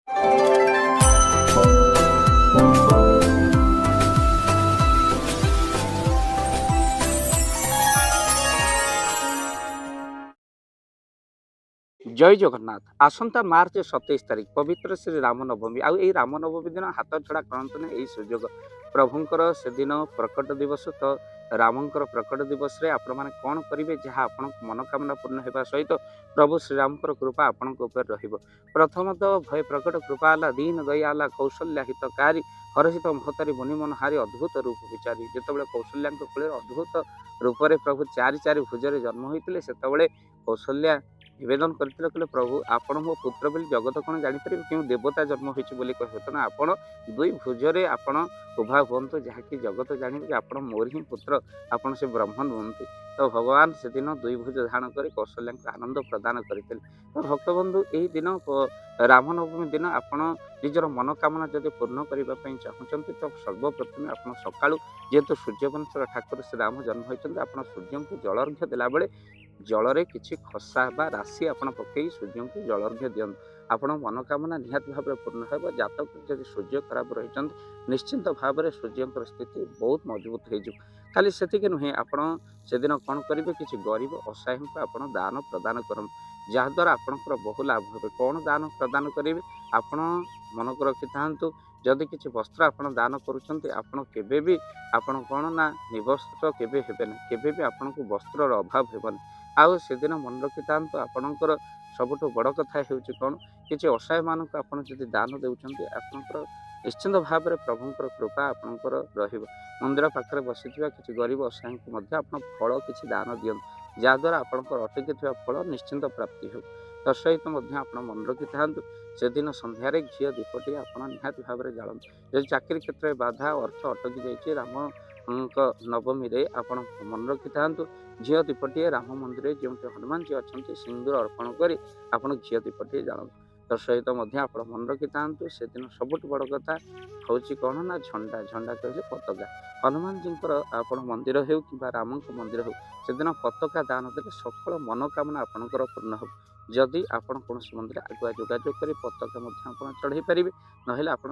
जय जगन्नाथ। आसंता मार्च 27 तारिख पवित्र श्री रामनवमी आई रामनवमी दिन हाथ छड़ा करते यही सुजोग प्रभुंर से दिन प्रकट दिवस तो रामंकर प्रकट दिवस रे आपण मैंने कौन करेंगे जहाँ आपण मनोकामना पूर्ण होगा सहित प्रभु श्रीराम कृपा आपण रहिबो। प्रथमतः भय प्रकट कृपा आला दीन दयाला कौशल्या हितकारी हरहित महतारी मुनि मनहारी अद्भुत रूप विचारी जिते कौशल्या कूल अद्भुत रूप से प्रभु चारि चारि भुजरे जन्म होते से कौशल्या निवेदन करते कहले प्रभु आपण मो पुत्र बोली जगत कौन जापर क्यों देवता जन्म होती कहे तेना आपण दुई भुजरे आपण उभा हूँ जहाँकि जगत जाने कि आप मोर ही पुत्र आपड़ से ब्रह्म नुहति। तो भगवान से दिन दुई भुज धारण कर कौशल्या आनंद प्रदान करते। तो भक्तबंधु यही दिन रामनवमी दिन आपण निजर मनोकामना जब पूर्ण करने चाहते तो सर्वप्रथम आप सका जेहेतु सूर्यवंशर ठाकुर श्री राम जन्म होती आप सूर्य को जलर्घ्य देला बेले जलरे किछि खसा बा राशि आपण पकई सूर्य को जलर्घ्य दियंतु आपण मनोकामना निहाती भाव में पूर्ण हो। जातक जब सूर्य खराब रही निश्चिंत भाव में सूर्य स्थिति बहुत मजबूत हो खाली से नुहे आपण से दिन कौन करेंगे किसी गरीब असहाय को आपण दान प्रदान करम जहाद्वारा आपणकर बहु लाभ हो। कौन दान प्रदान करेंगे आपण मन को रखि था जदि किसी वस्त्र आप दान करें आपण कौन ना निवस्त्र केवे हेबे ना केवे आपण को वस्त्र अभाव हेबन। आउ से दिन मन रखि था आपणकर सबुठ बड़ कथा होउछि कौन किसी असहाय मानक आपण जदि दान देउछन्ति आपणकर निश्चिंत भाव में प्रभुंकर कृपा आपणकर रहिबो। मंदिर पाखरे बसिथिबा किसी गरीब असहाय को मध्य आपण फल किसी दान दियंतु जहाद्वारा आपणकर अटकी फल निश्चिंत प्राप्ति हो। तत्सहित आप मन रखि था से दिन संध्यारे घी दीपटी आप निहाती भाव में जालु जब चाकरी क्षेत्र में बाधा अर्थ अटकी जाइए राम नवमी रे आपण मन रखि था झील दीपटी राम मंदिर जो हनुमान जी अच्छा सिंदूर अर्पण कर आप घी दीपटी जालु। तत्सहित आप मन रखि था से दिन सबुठ बड़ कथा हूँ कौन ना झंडा झंडा कहले पताका हनुमान जी आप मंदिर हो कि राम मंदिर हो से दिन पताका दान देते सकल मनोकामना आपणकर पूर्ण हो। जदि आपण कौन मंदिर आगुआ जोगाजोग कर पताका चढ़ई पारे ना आप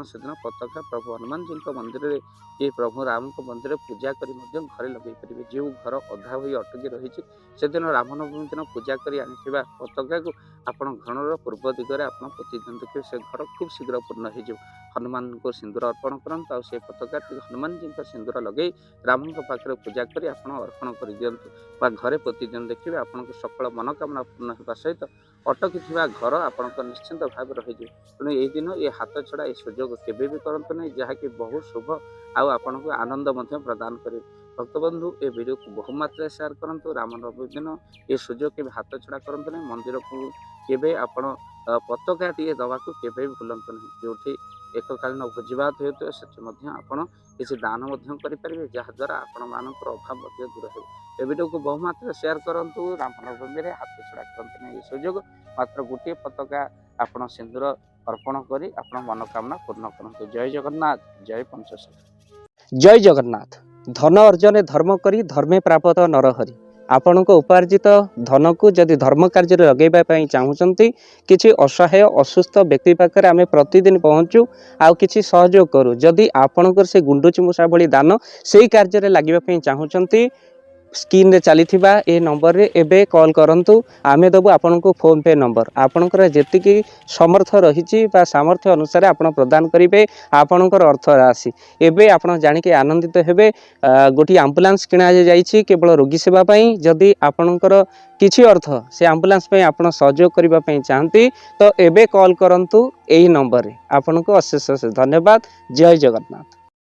पताका प्रभु हनुमान जी मंदिर में कि प्रभु राम मंदिर पूजा कर घरे लगे पारे जो घर अधा हो अटकी रही से दिन रामनवमी दिन पूजा कर आनी पताका को आप घरर पूर्व दिगरे आप प्रतिदिन देखिए से घर खूब शीघ्र पूर्ण हो। हनुमान को सिंदूर अर्पण करते से पताका हनुमान जी सिंदूर लगे राम पाखे पूजा कर अर्पण कर दिंतु घरे प्रतिदिन देखिए आपन सकल मनोकामना पूर्ण होगा सहित अटकी घर आपण निश्चिंत भाव रही तेणु यही दिन ये हाथ छड़ा ये सुजोग केवे भी करते नहीं जहाँकि बहुत शुभ आपण को आनंद प्रदान करे। भक्तबंधु ये वीडियो को बहुमात्रा शेयर करूँ रामनवमी दिन ये सुजोग के हाथ छड़ा करते नहीं मंदिर को केवे आपण पताका टे दवाक केवे भी भूलते नहीं जो एककालीन भोजीभात होते आप किसी दान करेंगे जहाद्वारा आपण मान अभाव दूर हो। ए वीडियो को बहुमात्रा शेयर करूँ रामनवमी हाथ छड़ा करते नहीं ये सुजोग मात्र गोटे पताका आपण सिंदूर अर्पण कर मनोकामना पूर्ण करूँ। जय जगन्नाथ जय पंचशील। जय जगन्नाथ। धन अर्जन धर्म करी धर्मे प्राप्त नरहरि आपण को उपार्जित धन को जदि धर्म कार्य लगेगा चाहूँगी किसी असहाय असुस्थ व्यक्ति पाखे आम प्रतिदिन पहुँचू आउ किसी सहयोग करूँ जदि आपणकर से गुंडुची मूषा भली दान से कार्य लगे चाहूँगी स्क्रीन रे चली ए नंबर रे एबे कॉल करंतु आमे दबु आपन को फोन पे नंबर आपनकर जेतिकी समर्थ रही सामर्थ्य अनुसार आपण प्रदान करेंगे आपणकर अर्थ राशि एबे आपण जानिके आनंदित हेबे। गोटी एम्बुलेंस किणा जाइछि केवल रोगी सेवा पई जदि आपणकर किछि अर्थ से एम्बुलेंस पई आपण सहयोग करिबा पई चाहंती तो एबे कॉल करंतु एही नंबर रे। आपन को अशेष धन्यवाद। जय जगन्नाथ।